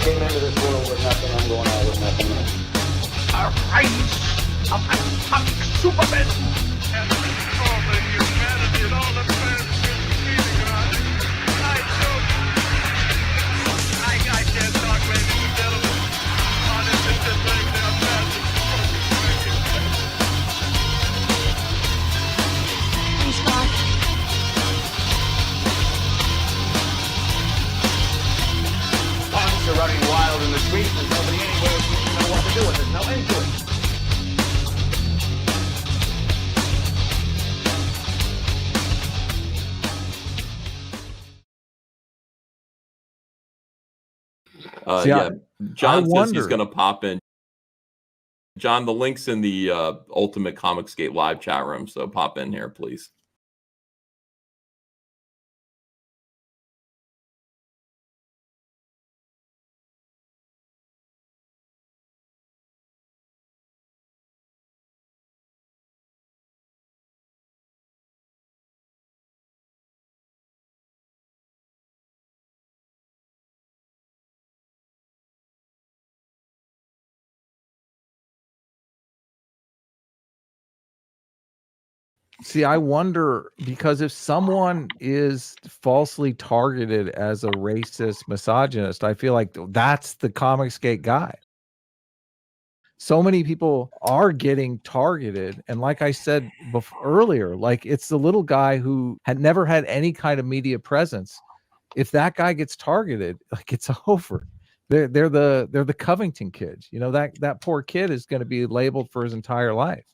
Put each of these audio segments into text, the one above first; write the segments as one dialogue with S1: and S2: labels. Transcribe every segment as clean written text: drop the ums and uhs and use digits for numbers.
S1: came into this world with nothing. I'm going out with nothing.
S2: A race of atomic supermen.
S3: And all the humanity and all the fans feeling around it. I can't talk, ladies and gentlemen. On this thing down fast.
S4: Hey, Scott.
S1: Punks are running wild in the streets. There's nobody anywhere who seems to know what to do with it. There's no end to it.
S5: Yeah, John says he's going to pop in. John, the link's in the Ultimate Comicsgate live chat room, so pop in here, please.
S6: See, I wonder, because if someone is falsely targeted as a racist misogynist, I feel like that's the Comicsgate guy. So many people are getting targeted. And like I said earlier, like it's the little guy who had never had any kind of media presence. If that guy gets targeted, like it's over. They're the Covington kids. You know, that poor kid is going to be labeled for his entire life.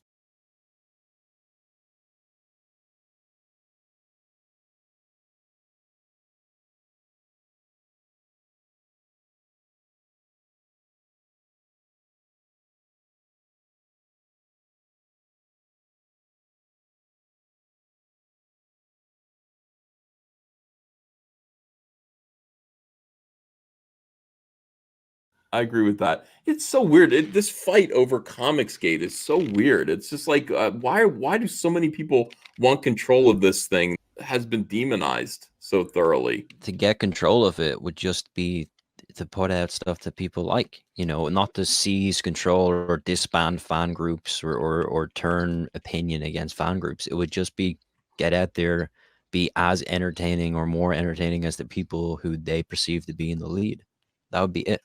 S5: I agree with that. It's so weird. This fight over Comicsgate is so weird. It's just like, why do so many people want control of this thing that has been demonized so thoroughly?
S7: To get control of it would just be to put out stuff that people like, you know, not to seize control or disband fan groups or turn opinion against fan groups. It would just be get out there, be as entertaining or more entertaining as the people who they perceive to be in the lead. That would be it.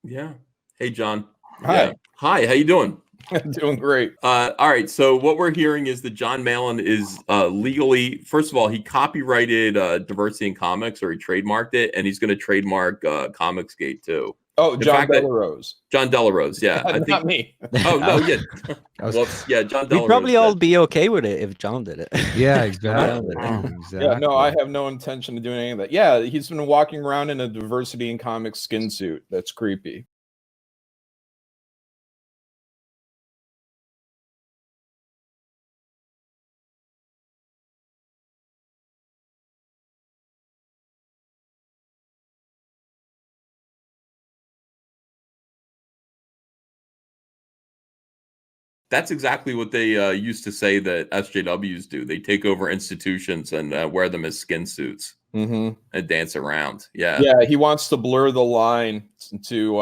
S5: Yeah. Hey, John.
S8: Hi.
S5: Yeah. Hi. How you doing?
S8: Doing great.
S5: All right. So what we're hearing is that John Malin is legally, first of all, he copyrighted Diversity in Comics, or he trademarked it, and he's going to trademark Comicsgate too.
S8: Oh, John Delle Rose.
S5: John Delle Rose. Yeah. I think,
S8: not me.
S5: Oh no. Yeah. Well, yeah. John Delle
S7: We'd probably
S5: Rose,
S7: all be okay with it if John did it.
S6: Yeah, exactly.
S8: Yeah, no, I have no intention of doing any of that. Yeah, he's been walking around in a Diversity in Comics skin suit. That's creepy.
S5: That's exactly what they used to say that SJWs do. They take over institutions and wear them as skin suits and dance around. Yeah.
S8: Yeah, he wants to blur the line to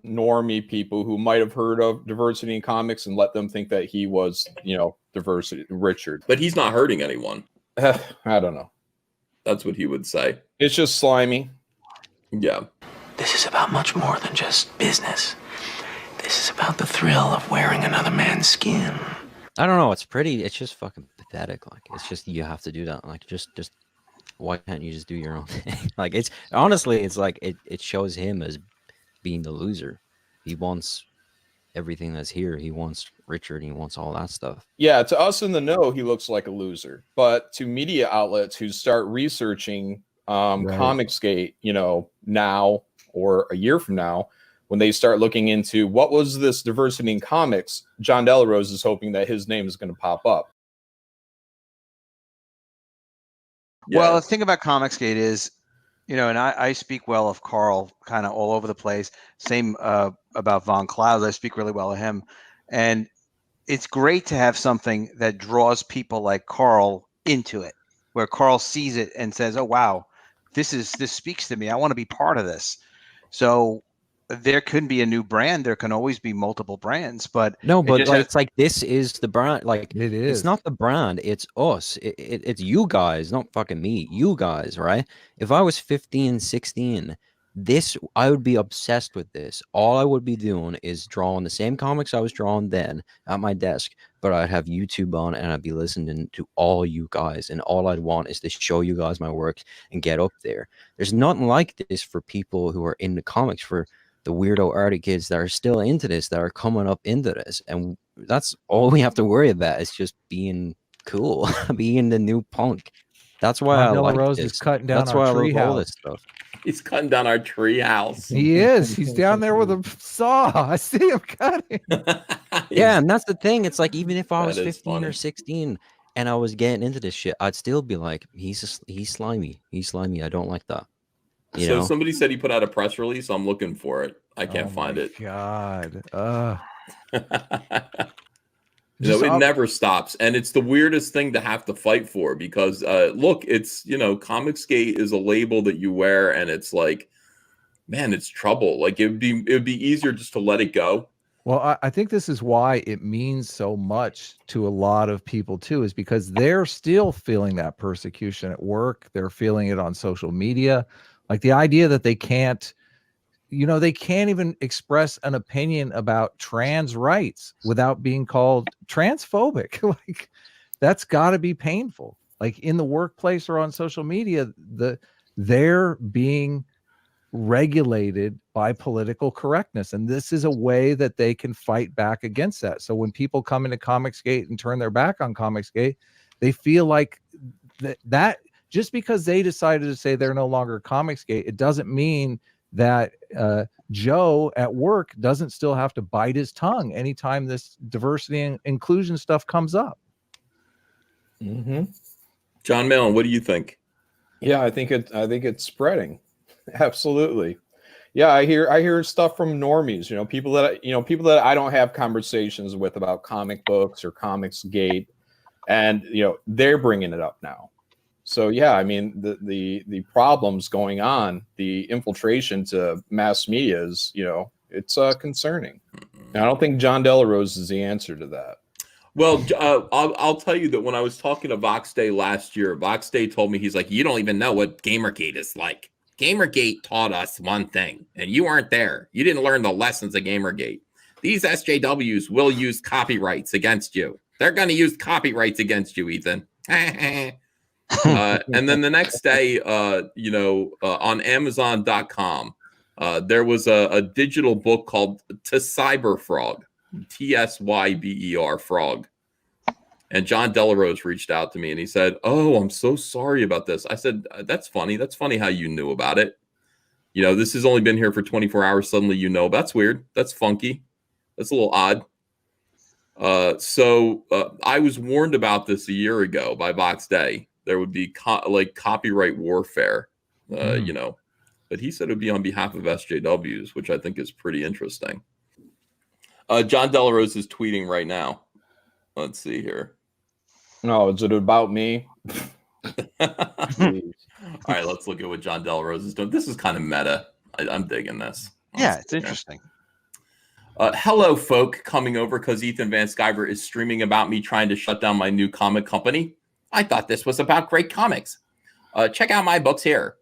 S8: normie people who might have heard of Diversity in Comics and let them think that he was, you know, Diversity Richard.
S5: But he's not hurting anyone.
S8: I don't know.
S5: That's what he would say.
S8: It's just slimy.
S5: Yeah.
S9: This is about much more than just business. This is about the thrill of wearing another man's skin.
S7: I don't know. It's pretty. It's just fucking pathetic. Like, it's just, you have to do that. Like, just why can't you just do your own thing? Like, it's honestly, it's like it shows him as being the loser. He wants everything that's here. He wants Richard. He wants all that stuff.
S8: Yeah, to us in the know, he looks like a loser. But to media outlets who start researching Comicsgate, you know, now or a year from now, when they start looking into what was this Diversity in Comics, John Delle Rose is hoping that his name is going to pop up.
S10: Yeah. Well, the thing about Comicsgate is, you know, and I speak well of Karl kind of all over the place. Same about Von Cloud. I speak really well of him. And it's great to have something that draws people like Karl into it, where Karl sees it and says, oh, wow, this speaks to me. I want to be part of this. So there could be a new brand. There can always be multiple brands, but
S7: no, but
S10: just
S7: like,
S10: has-
S7: it's like this is the brand. Like
S6: It is.
S7: It's not the brand. It's us. It's you guys, not fucking me. You guys, right? If I was 15, 16, I would be obsessed with this. All I would be doing is drawing the same comics I was drawing then at my desk, but I'd have YouTube on and I'd be listening to all you guys, and all I'd want is to show you guys my work and get up there. There's nothing like this for people who are into comics, for the weirdo arty kids that are still into this, that are coming up into this, and that's all we have to worry about, is just being cool, being the new punk. That's why I
S6: Delle
S7: like
S6: Rose
S7: this.
S6: is cutting down
S7: That's
S6: our
S7: why I
S6: tree
S7: love all
S6: house.
S7: this stuff.
S5: He's cutting down our tree house.
S6: He is. He's down there with a saw. I see him cutting.
S7: Yeah, and that's the thing. It's like, even if I was
S5: That is
S7: 15 or
S5: funny.
S7: 16 and I was getting into this shit, I'd still be like, he's slimy. He's slimy. I don't like that. You
S5: So
S7: know?
S5: somebody said he put out a press release. I'm looking for it. I can't find it.
S6: God.
S5: It never stops, and it's the weirdest thing to have to fight for, because look, it's, Comicsgate is a label that you wear, and it's like, man, it's trouble. Like, it would be easier just to let it go.
S6: Well, I think this is why it means so much to a lot of people too, is because they're still feeling that persecution at work. They're feeling it on social media. Like the idea that they can't even express an opinion about trans rights without being called transphobic. Like, that's got to be painful. Like, in the workplace or on social media, they're being regulated by political correctness, and this is a way that they can fight back against that. So when people come into Comicsgate and turn their back on Comicsgate, they feel like that just because they decided to say they're no longer Comicsgate, it doesn't mean that Joe at work doesn't still have to bite his tongue anytime this diversity and inclusion stuff comes up.
S5: John Malin, what do you think?
S8: Yeah, I think it's spreading. Absolutely. Yeah, I hear stuff from normies, people that I don't have conversations with about comic books or Comicsgate, and they're bringing it up now. So yeah, I mean, the problems going on, the infiltration to mass media is, it's concerning. And I don't think John Delle Rose is the answer to that.
S5: Well, I'll tell you that when I was talking to Vox Day last year, Vox Day told me, he's like, you don't even know what Gamergate is like. Gamergate taught us one thing, and you weren't there. You didn't learn the lessons of Gamergate. These SJWs will use copyrights against you. They're going to use copyrights against you, Ethan. And then the next day, on Amazon.com, there was a digital book called To Cyber Frog, TSYBER Frog. And John Delle Rose reached out to me and he said, "Oh, I'm so sorry about this." I said, "That's funny. That's funny how you knew about it. This has only been here for 24 hours. Suddenly, that's weird. That's funky. That's a little odd." So I was warned about this a year ago by Vox Day. There would be copyright warfare, but he said it would be on behalf of SJWs, which I think is pretty interesting. John Delle Rose is tweeting right now. Let's see here.
S8: No, is it about me?
S5: All right, let's look at what John Delle Rose is doing. This is kind of meta. I'm digging this.
S10: Yeah, it's interesting.
S5: Hello, folk coming over because Ethan Van Sciver is streaming about me trying to shut down my new comic company. I thought this was about great comics. Check out my books here.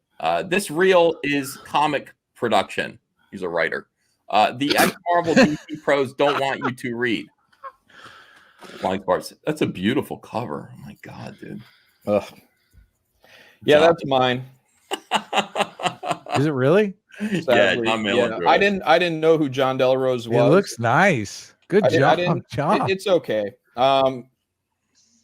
S5: This reel is comic production. He's a writer. The ex-Marvel DC pros don't want you to read. Flying Sparks. That's a beautiful cover. Oh my god, dude.
S8: Ugh. Yeah, that's mine.
S6: Is it really?
S5: Yeah, John Malin drew
S8: I
S5: it.
S8: didn't know who John Delle Rose was.
S6: It looks nice. Good job, John.
S8: It's okay.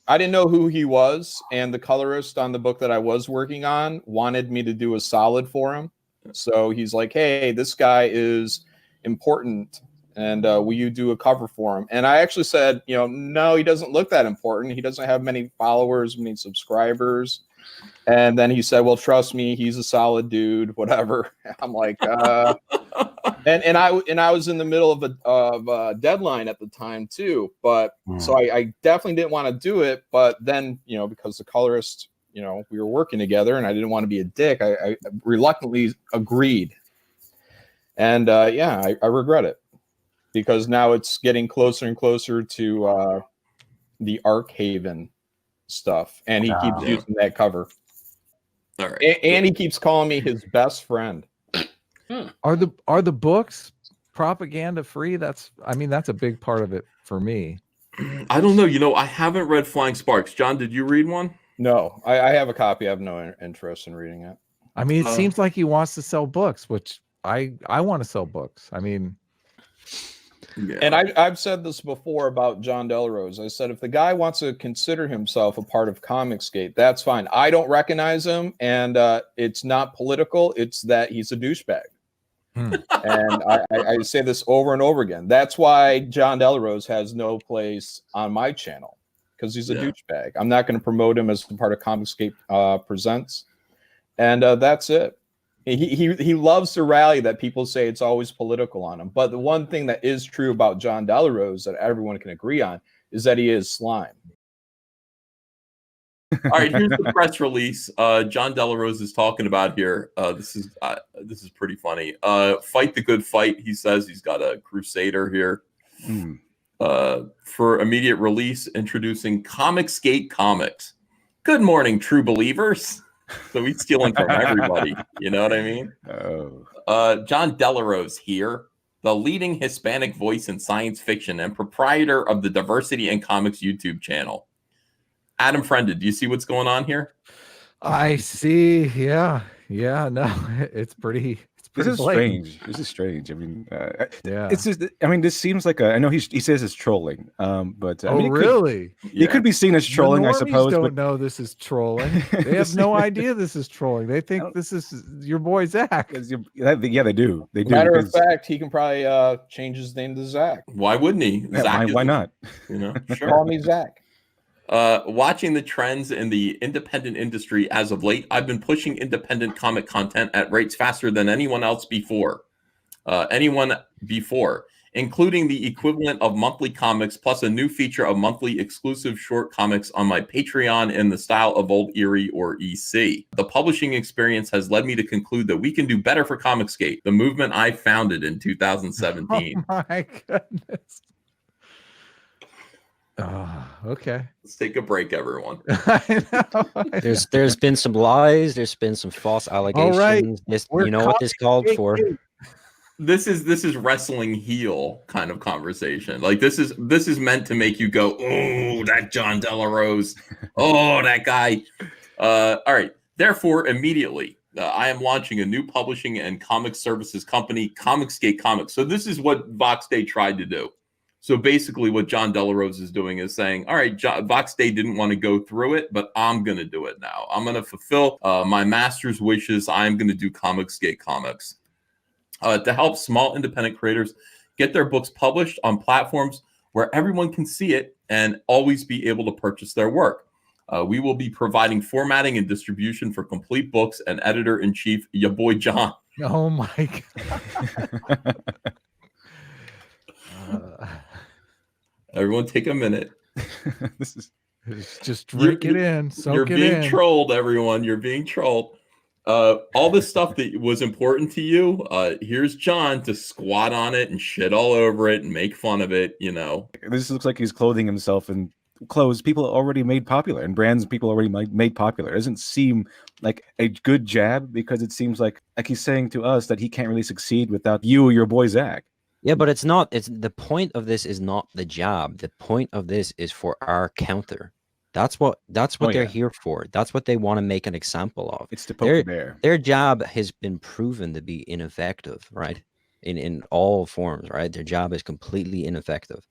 S8: I didn't know who he was, and the colorist on the book that I was working on wanted me to do a solid for him. So he's like, "Hey, this guy is important, and will you do a cover for him?" And I actually said, no, he doesn't look that important. He doesn't have many followers, many subscribers. And then he said, "Well, trust me, he's a solid dude, whatever." I'm like, and I was in the middle of a deadline at the time too, but so I definitely didn't want to do it. But then, because the colorist, we were working together, and I didn't want to be a dick, I reluctantly agreed. And yeah, I regret it because now it's getting closer and closer to the Arkhaven stuff, and he keeps using that cover.
S5: All right,
S8: and he keeps calling me his best friend.
S6: Are the books propaganda free? That's a big part of it for me.
S5: I don't know. You know, I haven't read Flying Sparks. John, did you read one?
S8: No, I have a copy. I have no interest in reading it.
S6: I mean, it seems like he wants to sell books, which I want to sell books. I mean,
S5: yeah.
S8: And I've said this before about John Delle Rose. I said, if the guy wants to consider himself a part of Comicsgate, that's fine. I don't recognize him, and it's not political. It's that he's a douchebag. And I say this over and over again. That's why John Delle Rose has no place on my channel, because he's a douchebag. I'm not going to promote him as part of Comicsgate Presents. And that's it. He loves to rally that people say it's always political on him. But the one thing that is true about John Delle Rose that everyone can agree on is that he is slime.
S5: All right, here's the press release. John Delle Rose is talking about here. This is pretty funny. Fight the good fight. He says he's got a Crusader here. For immediate release, introducing Comicsgate Comics. Good morning, true believers. So he's stealing from everybody. You know what I mean? John Delle Rose here, the leading Hispanic voice in science fiction and proprietor of the Diversity in Comics YouTube channel. Adam Friended, do you see what's going on here?
S6: I see. Yeah. No, it's pretty.
S4: This is
S6: blatant.
S4: strange. This is strange. I mean,
S6: yeah.
S4: It's just. I mean, this seems like a. I know he says it's trolling. But I mean,
S6: really?
S4: It could be seen as trolling, I suppose.
S6: Don't
S4: but
S6: know this is trolling. They have no idea this is trolling. They think this is your boy Zach.
S4: Yeah, they do. They do.
S8: Matter of fact, he can probably change his name to Zach.
S5: Why wouldn't he?
S4: Yeah,
S5: Zach
S4: why not?
S5: You know, sure.
S8: Call me Zach.
S5: Watching the trends in the independent industry as of late, I've been pushing independent comic content at rates faster than anyone else before. Including the equivalent of monthly comics, plus a new feature of monthly exclusive short comics on my Patreon in the style of Old Eerie or EC. The publishing experience has led me to conclude that we can do better for Comicsgate, the movement I founded in 2017.
S6: Oh my goodness. Okay.
S5: Let's take a break, everyone.
S6: I know.
S7: There's been some lies. There's been some false allegations.
S6: right.
S7: You know what this called for?
S5: This is wrestling heel kind of conversation. Like this is meant to make you go, oh, that John Delle Rose, oh, that guy. All right. Therefore, immediately, I am launching a new publishing and comic services company, Comicsgate Comics. So this is what Vox Day tried to do. So basically what John Delle Rose is doing is saying, all right, Vox Day didn't want to go through it, but I'm going to do it now. I'm going to fulfill my master's wishes. I'm going to do Comicsgate Comics to help small independent creators get their books published on platforms where everyone can see it and always be able to purchase their work. We will be providing formatting and distribution for complete books and editor-in-chief, your boy John.
S6: Oh, my God.
S5: Everyone take a minute.
S6: Just drink it in.
S5: You're being trolled, everyone. You're being trolled. All this stuff that was important to you, here's John to squat on it and shit all over it and make fun of it, you know.
S4: This looks like he's clothing himself in clothes people already made popular and brands people already made popular. It doesn't seem like a good jab, because it seems like he's saying to us that he can't really succeed without you or your boy Zach.
S7: Yeah, but it's not. It's the point of this is not the jab. The point of this is for our counter. That's what they're here for. That's what they want to make an example of.
S4: It's to poke the bear.
S7: Their jab has been proven to be ineffective, right? In all forms, right? Their jab is completely ineffective.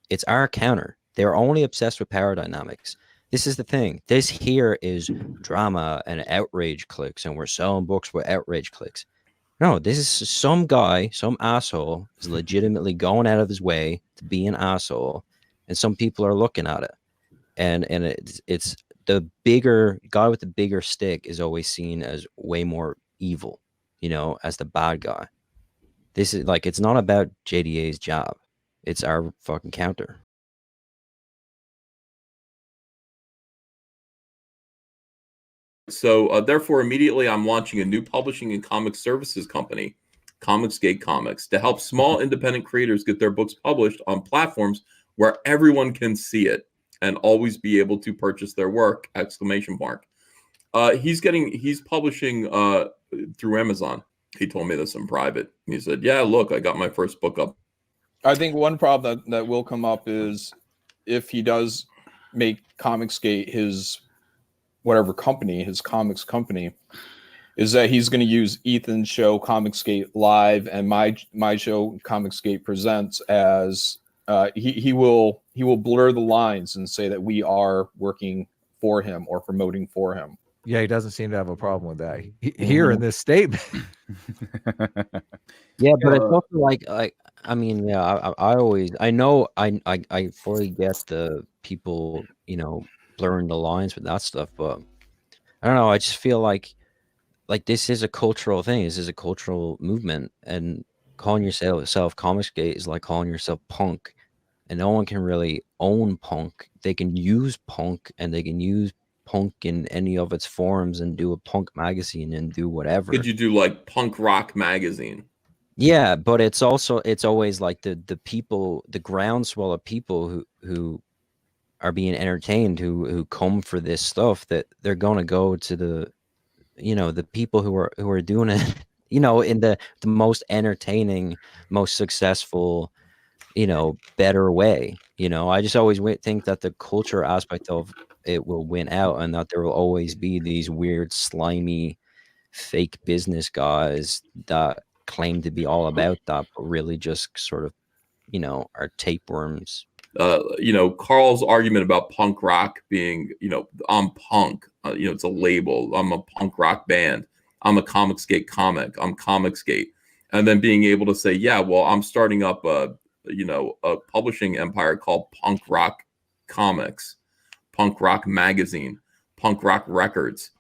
S7: It's our counter. They're only obsessed with power dynamics. This is the thing. This here is drama and outrage clicks, and we're selling books with outrage clicks. No, this is some guy, some asshole is legitimately going out of his way to be an asshole, and some people are looking at it. And it's the bigger guy with the bigger stick is always seen as way more evil, you know, as the bad guy. This is like, it's not about JDA's job. It's our fucking counter.
S5: So therefore, immediately I'm launching a new publishing and comic services company, Comicsgate Comics, to help small independent creators get their books published on platforms where everyone can see it and always be able to purchase their work! ! He's publishing through Amazon. He told me this in private. He said, "Yeah, look, I got my first book up."
S8: I think one problem that will come up is if he does make Comicsgate his whatever company, his comics company, is that he's going to use Ethan's show Comicsgate Live and my show Comicsgate Presents as he will blur the lines and say that we are working for him or promoting for him.
S6: Yeah, he doesn't seem to have a problem with that here in this statement.
S7: Yeah, but it's also like I mean, yeah, I fully get the people, you know, blurring the lines with that stuff, but I don't know. I just feel like this is a cultural thing. This is a cultural movement, and calling yourself Comicsgate is like calling yourself punk, and no one can really own punk. They can use punk, and they can use punk in any of its forms and do a punk magazine and do whatever.
S5: Could you do like punk rock magazine?
S7: Yeah, but it's always like the people, the groundswell of people who are being entertained, who come for this stuff, that they're gonna go to the, you know, the people who are doing it, you know, in the most entertaining, most successful, you know, better way. You know, I just always think that the culture aspect of it will win out, and that there will always be these weird, slimy, fake business guys that claim to be all about that, but really just sort of, you know, are tapeworms.
S5: You know, Karl's argument about punk rock being, you know, I'm punk, you know, it's a label. I'm a punk rock band. I'm a Comicsgate comic. I'm Comicsgate. And then being able to say, yeah, well, I'm starting up a publishing empire called Punk Rock Comics, Punk Rock Magazine, Punk Rock Records.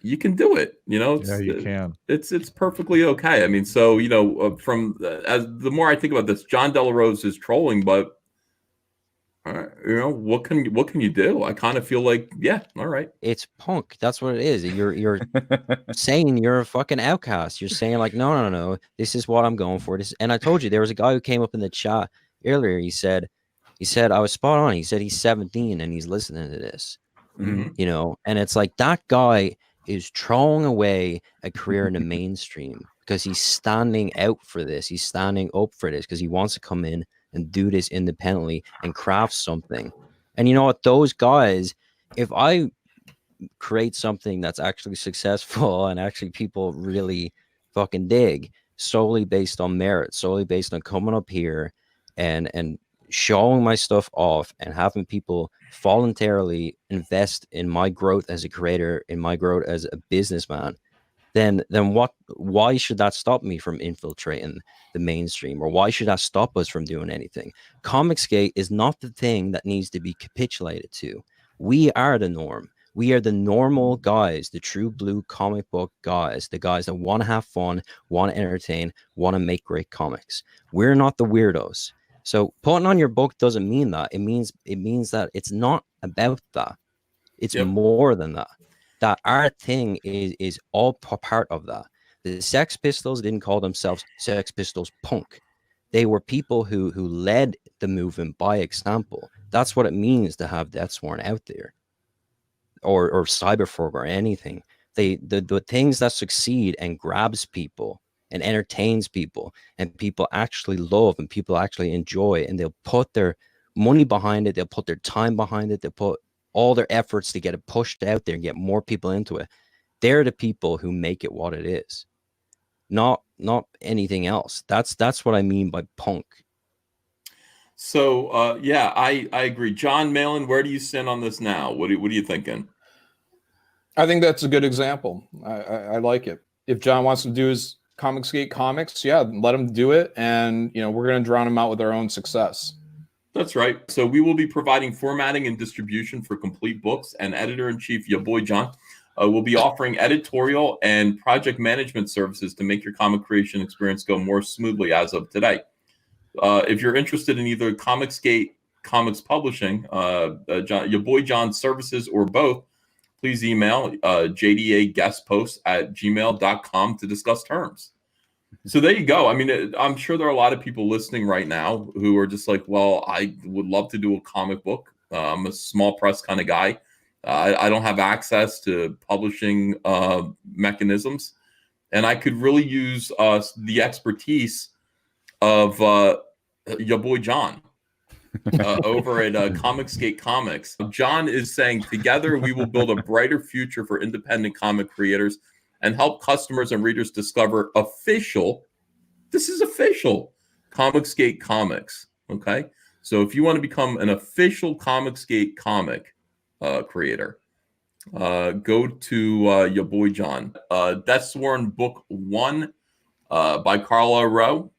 S5: You can do it, you know.
S6: Yeah, you can.
S5: It's perfectly okay. I mean, so, you know, as the more I think about this, John Delle Rose is trolling, but you know, what can you do? I kind of feel like, yeah, all right.
S7: It's punk. That's what it is. You're saying you're a fucking outcast. You're saying like, no, this is what I'm going for. This, and I told you there was a guy who came up in the chat earlier. He said I was spot on. He said he's 17 and he's listening to this.
S5: Mm-hmm.
S7: You know, and it's like that guy is throwing away a career in the mainstream because he's standing out for this. He's standing up for this because he wants to come in and do this independently and craft something. And you know what? Those guys, if I create something that's actually successful and actually people really fucking dig, solely based on merit, solely based on coming up here and showing my stuff off and having people voluntarily invest in my growth as a creator, in my growth as a businessman, then why should that stop me from infiltrating the mainstream, or why should that stop us from doing anything? Comicsgate is not the thing that needs to be capitulated to. We are the norm. We are the normal guys, the true blue comic book guys, the guys that want to have fun, want to entertain, want to make great comics. We're not the weirdos. So putting on your book doesn't mean that. It means that it's not about that. It's more than that. That our thing is all part of that. The Sex Pistols didn't call themselves Sex Pistols punk. They were people who led the movement by example. That's what it means to have DEATHSWORN out there, or Cyberfork or anything. The things that succeed and grabs people and entertains people and people actually love and people actually enjoy, and they'll put their money behind it, they'll put their time behind it, they'll put all their efforts to get it pushed out there and get more people into it. They're the people who make it what it is, not anything else. That's what I mean by punk.
S5: So yeah, I agree. John Malin, where do you stand on this now? What are you thinking?
S8: I think that's a good example. I like it. If John wants to do his Comicsgate comics, yeah, let him do it, and you know, we're going to drown him out with our own success.
S5: That's right. So we will be providing formatting and distribution for complete books, and editor-in-chief, your boy John, will be offering editorial and project management services to make your comic creation experience go more smoothly as of today. If you're interested in either Comicsgate Comics Publishing, your boy John's services, or both, please email JDAguestpost@gmail.com to discuss terms. So there you go. I mean, I'm sure there are a lot of people listening right now who are just like, well, I would love to do a comic book. I'm a small press kind of guy. I don't have access to publishing mechanisms, and I could really use the expertise of your boy John over at Comicsgate Comics. John is saying, together we will build a brighter future for independent comic creators and help customers and readers discover official, this is official, Comicsgate Comics. Okay, so if you want to become an official Comicsgate comic creator, go to your boy John. DEATHSWORN Book 1 by Karl Rowe.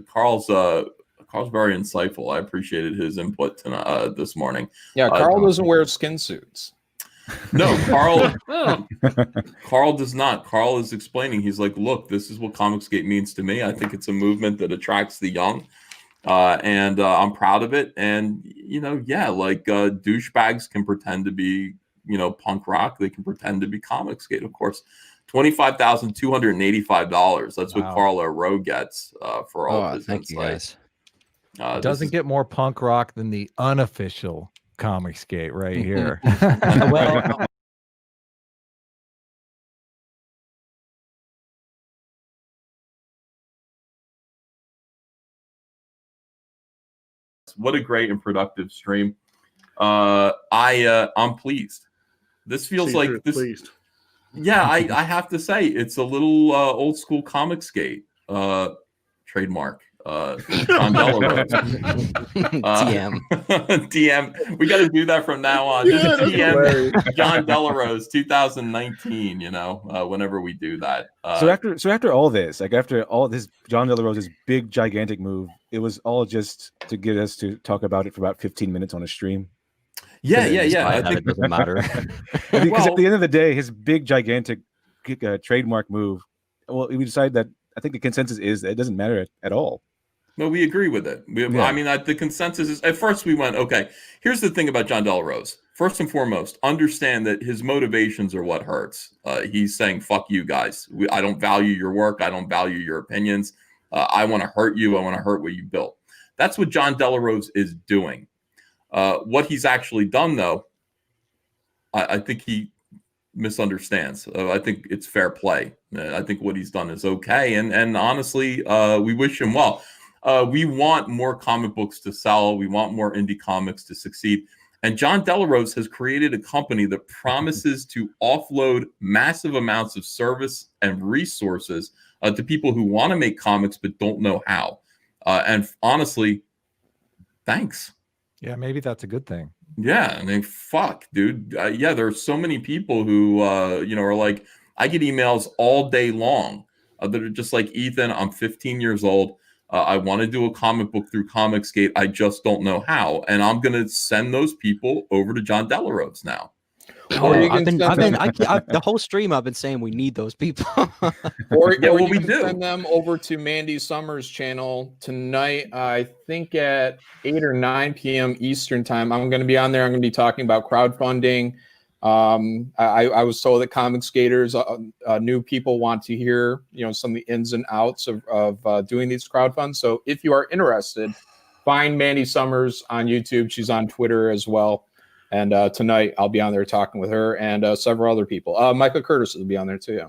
S5: Karl's very insightful. I appreciated his input tonight, this morning.
S8: Yeah, Karl doesn't wear skin suits.
S5: No, Karl does not. Karl is explaining. He's like, look, this is what Comicsgate means to me. I think it's a movement that attracts the young, and I'm proud of it. And yeah, like douchebags can pretend to be, punk rock. They can pretend to be Comicsgate, of course. $25,285. That's what Karl Rowe gets for all of his insights.
S6: Doesn't get more punk rock than the unofficial Comicsgate right here.
S7: Well,
S5: what a great and productive stream. I'm pleased. This feels like this. Pleased. Yeah, I have to say it's a little old school Comicsgate trademark. John Delle Rose.
S7: DM.
S5: DM. We got to do that from now on. Just DM John Delle Rose 2019. Whenever we do that.
S4: So after all this, like after all this, John Delle Rose's big gigantic move, it was all just to get us to talk about it for about 15 minutes on a stream.
S5: Yeah. I think
S7: it doesn't matter.
S4: Because at the end of the day, his big gigantic trademark move. Well, we decided that I think the consensus is that it doesn't matter at all.
S5: No, we agree with it. I mean, the consensus is, at first we went, okay, here's the thing about John Delle Rose. First and foremost, understand that his motivations are what hurts. He's saying, fuck you guys. I don't value your work. I don't value your opinions. I want to hurt you. I want to hurt what you built. That's what John Delle Rose is doing. What he's actually done, though, I think he misunderstands. I think it's fair play. I think what he's done is okay. And honestly, we wish him well. We want more comic books to sell. We want more indie comics to succeed. And John Delle Rose has created a company that promises to offload massive amounts of service and resources to people who want to make comics but don't know how. And honestly, thanks.
S6: Yeah, maybe that's a good thing.
S5: Yeah, I mean, fuck, dude. Yeah, there are so many people who, are like, I get emails all day long that are just like, Ethan, I'm 15 years old. I want to do a comic book through Comicsgate. I just don't know how. And I'm going to send those people over to John Delle Rose now.
S7: The whole stream I've been saying we need those people.
S8: or you can send them over to Mandy Summers' channel tonight. I think at 8 or 9 p.m. Eastern time. I'm going to be on there. I'm going to be talking about crowdfunding. I was told that Comicsgaters, new people want to hear, some of the ins and outs of doing these crowdfunds. So if you are interested, find Mandy Summers on YouTube. She's on Twitter as well. And tonight I'll be on there talking with her and several other people. Michael Curtis will be on there too. Yeah.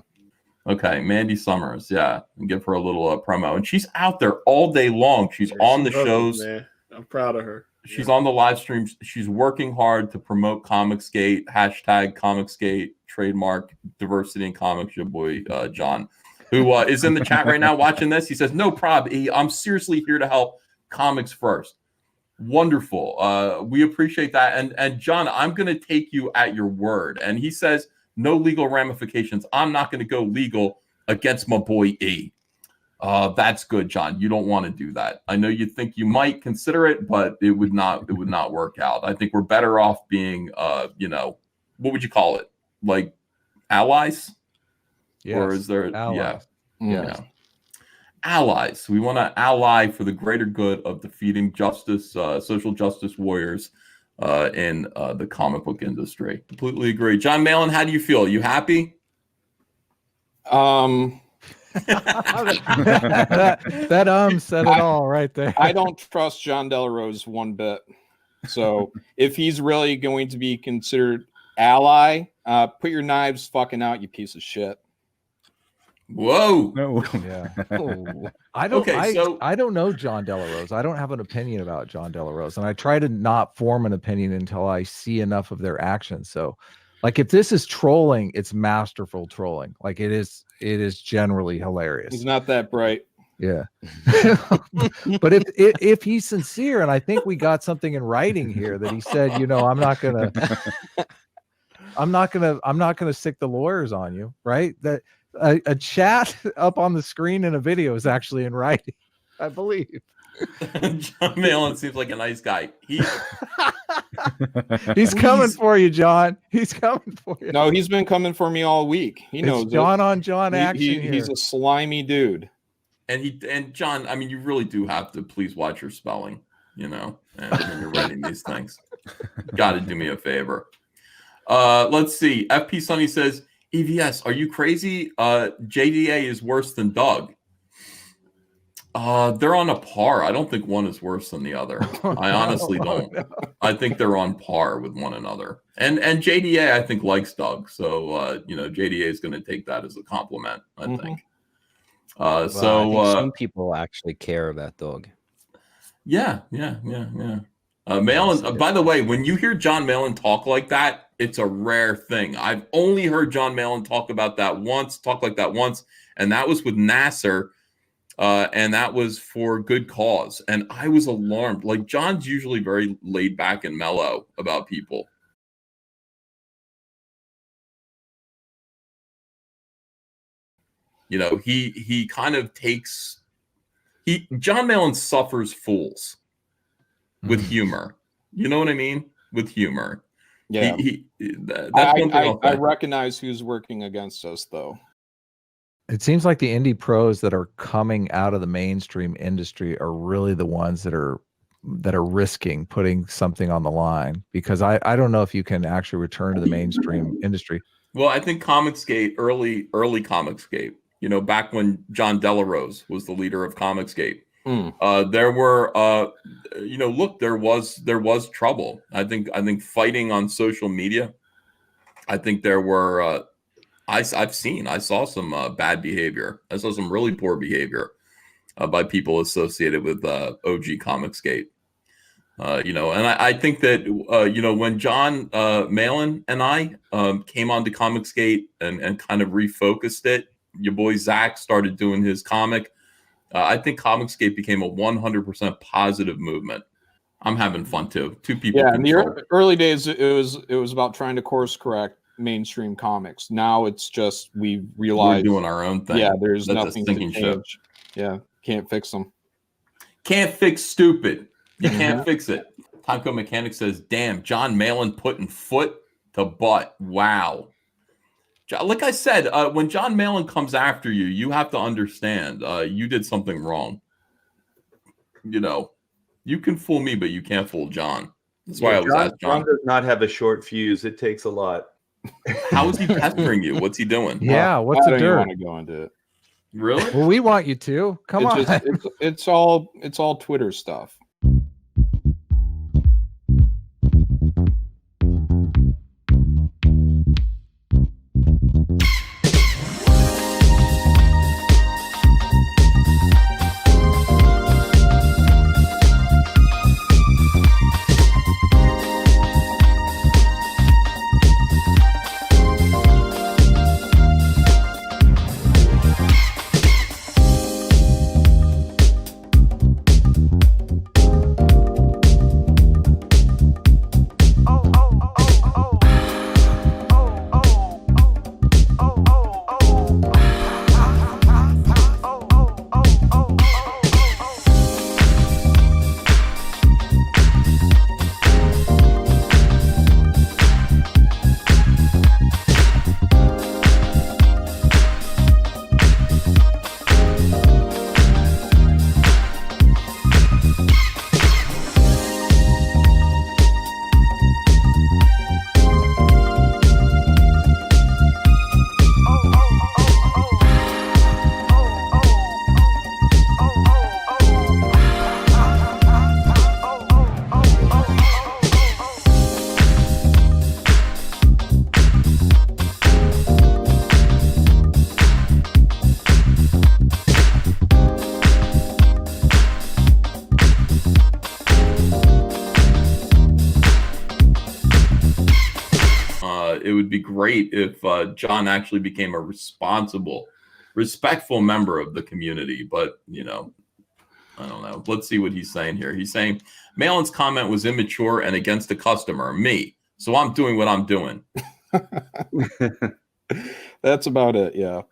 S5: Okay, Mandy Summers, yeah, and give her a little promo. And she's out there all day long. She's on the shows.
S11: Man. I'm proud of her.
S5: She's on the live streams. She's working hard to promote Comicsgate, #Comicsgate, trademark diversity in comics. Your boy John, who is in the chat right now watching this. He says, "No prob. I'm seriously here to help comics first." Wonderful. We appreciate that. And John, I'm going to take you at your word. And he says, no legal ramifications. I'm not going to go legal against my boy E. That's good, John. You don't want to do that. I know you think you might consider it, but it would not work out. I think we're better off being, what would you call it? Like allies?
S6: Yes,
S5: or is there,
S6: allies.
S5: Yeah. Allies. We want to ally for the greater good of defeating social justice warriors in the comic book industry. Completely agree. John Malin, how do you feel? You happy?
S6: that said it all right there.
S8: I don't trust John Delle Rose one bit. So if he's really going to be considered ally, put your knives fucking out, you piece of shit.
S5: Whoa.
S4: No.
S6: Yeah. I don't.
S5: Okay, so-
S6: I don't know John Delle Rose. I don't have an opinion about John Delle Rose, and I try to not form an opinion until I see enough of their actions. So, like, if this is trolling, it's masterful trolling. Like, it is generally hilarious.
S8: He's not that bright.
S6: Yeah. But if he's sincere, and I think we got something in writing here that he said, you know, I'm not gonna stick the lawyers on you, right? That a chat up on the screen in a video is actually in writing, I believe.
S5: John Malin seems like a nice guy.
S6: He's coming for you, John. He's coming for you.
S8: No, he's been coming for me all week. He knows
S6: it's John on John action here.
S8: He's a slimy dude.
S5: And John, I mean, you really do have to please watch your spelling, you know, and when you're writing these things. Got to do me a favor. Let's see. FP Sunny says, EVS, are you crazy? JDA is worse than Doug. They're on a par. I don't think one is worse than the other. I honestly don't. No. I think they're on par with one another. And JDA, I think, likes Doug. So, you know, JDA is going to take that as a compliment, I think.
S7: Well, I think some people actually care about Doug.
S5: Yeah. Malin, by the way, when you hear John Malin talk like that, it's a rare thing. I've only heard John Malin talk like that once, and that was with Nasser, and that was for good cause. And I was alarmed. Like, John's usually very laid back and mellow about people. You know, he kind of takes John Malin suffers fools with humor. You know what I mean? With humor.
S8: Yeah.
S5: That's one thing
S8: I recognize who's working against us, though.
S6: It seems like the indie pros that are coming out of the mainstream industry are really the ones that are risking putting something on the line, because I don't know if you can actually return to the mainstream industry.
S5: Well, I think Comicsgate, early Comicsgate, you know, back when John Delle Rose was the leader of Comicsgate, there were, you know, look, there was trouble. I think fighting on social media. I think there were, I saw some bad behavior. I saw some really poor behavior by people associated with OG Comicsgate. You know, and I think that, you know, when John Malin and I came onto Comicsgate and kind of refocused it, your boy Zach started doing his comic. I think Comicsgate became a 100% positive movement. I'm having fun too. Two people.
S8: Yeah, in the early days, it was about trying to course correct mainstream comics. Now it's just we realize
S5: we're doing our own thing.
S8: Yeah, there's
S5: That's
S8: nothing to change.
S5: Ship.
S8: Yeah, can't fix them.
S5: Can't fix stupid. You can't fix it. Timecode Mechanic says, "Damn, John Malin putting foot to butt. Wow." Like I said, when John Malin comes after you, you have to understand you did something wrong. You know, you can fool me, but you can't fool John. That's why I was asked John.
S11: John does not have a short fuse. It takes a lot.
S5: How is he pestering you? What's he doing?
S6: Yeah, what's the dirt?
S8: I don't want to go into it.
S5: Really?
S6: Well, we want you to. Come on.
S8: It's all Twitter stuff.
S5: great if John actually became a responsible, respectful member of the community. But, you know, I don't know. Let's see what he's saying here. He's saying Malin's comment was immature and against the customer, me. So I'm doing what I'm doing.
S8: That's about it. Yeah.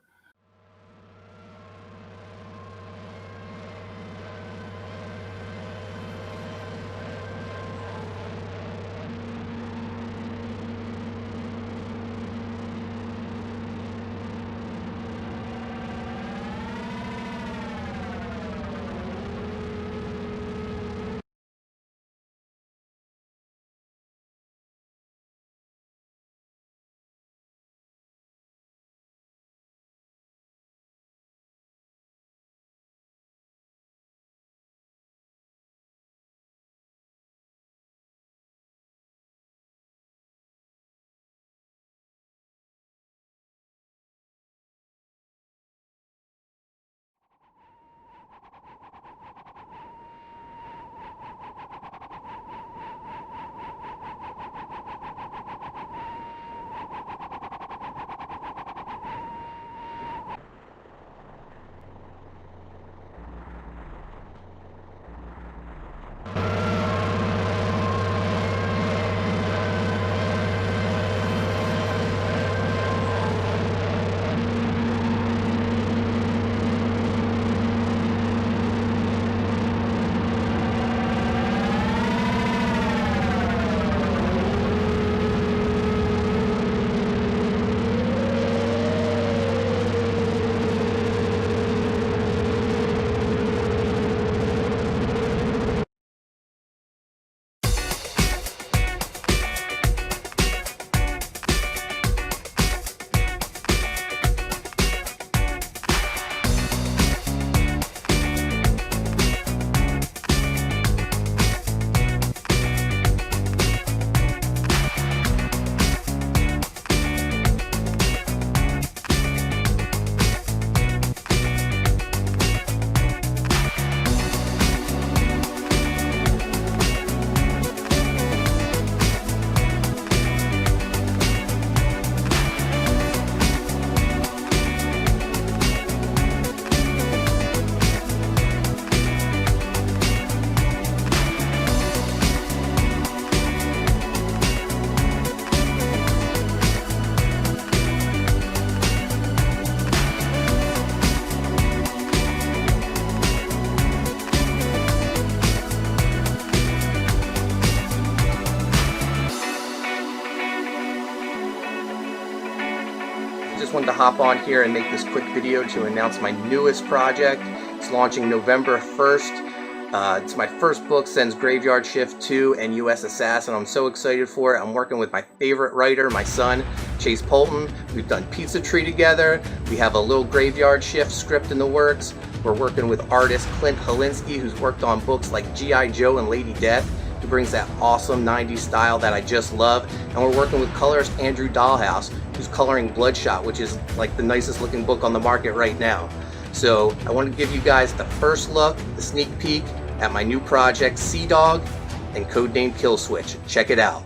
S12: Wanted to hop on here and make this quick video to announce my newest project. It's launching November 1st. It's my first book since Graveyard Shift 2 and US Assassin. I'm so excited for it. I'm working with my favorite writer, my son, Chase Polton. We've done Pizza Tree together. We have a little Graveyard Shift script in the works. We're working with artist Clint Holinsky, who's worked on books like G.I. Joe and Lady Death. He brings that awesome 90s style that I just love. And we're working with colorist Andrew Dahlhaus, who's coloring Bloodshot, which is like the nicest looking book on the market right now. So I want to give you guys the first look, the sneak peek at my new project, SEADOG and codename KILLSWITCH. Check it out.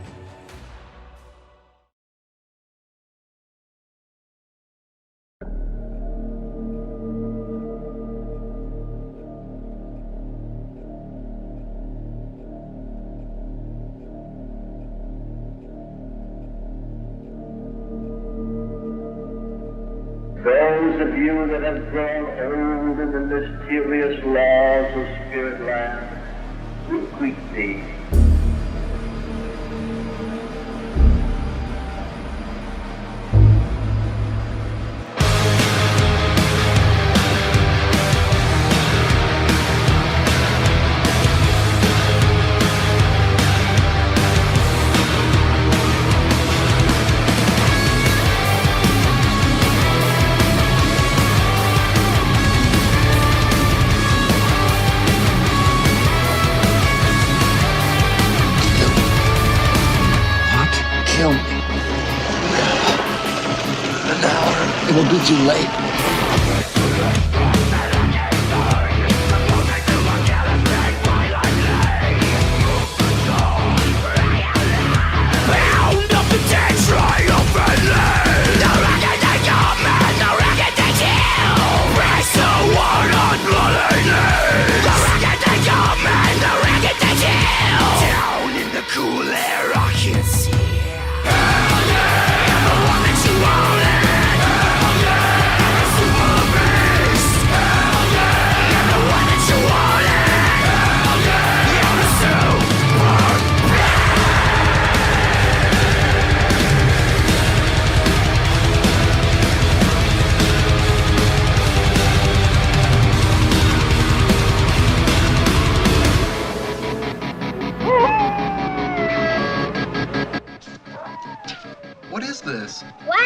S13: Those of you that have grown old in the mysterious laws of Spirit Land will greet thee.
S9: Kill me. An hour. It will be too late. Bound up the dead triumphantly.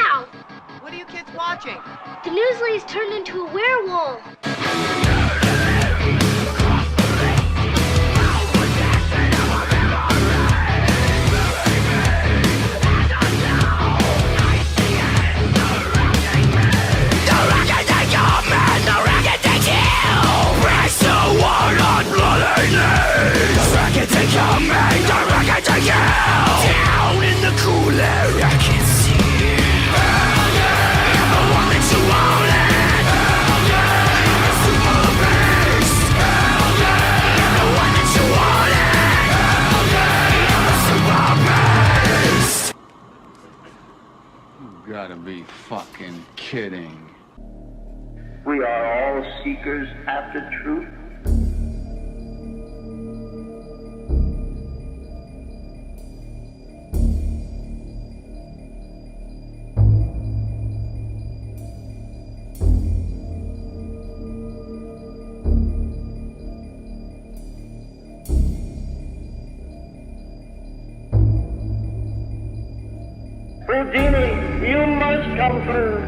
S14: now?
S15: What are you kids watching?
S14: The news lady's turned into a werewolf.
S2: Down in the cool air, I can see the one that you wanted. Superbeast, the one that you wanted. Superbeast.
S16: You gotta be fucking kidding.
S13: We are all seekers after truth. Houdini, you must come through.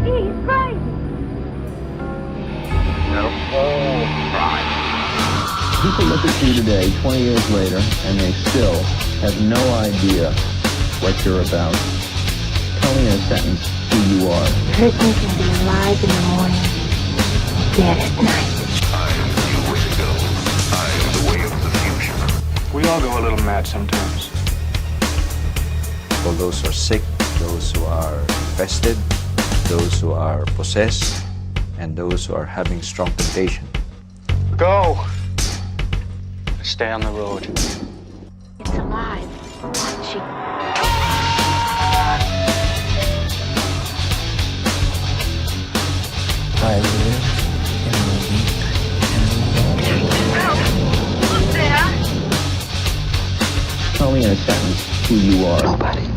S14: He's crazy.
S13: No. Oh, right.
S17: People look at you today, 20 years later, and they still have no idea what you're about. Tell me in a sentence who you are.
S18: A person can be alive in the morning, dead at night.
S19: We all go a little mad sometimes.
S20: For those who are sick, those who are infested, those who are possessed, and those who are having strong temptation.
S19: Go! Stay on the road.
S18: It's alive, watching.
S17: I live in the weak and the low. Tell me in a sentence who you are.
S18: Nobody.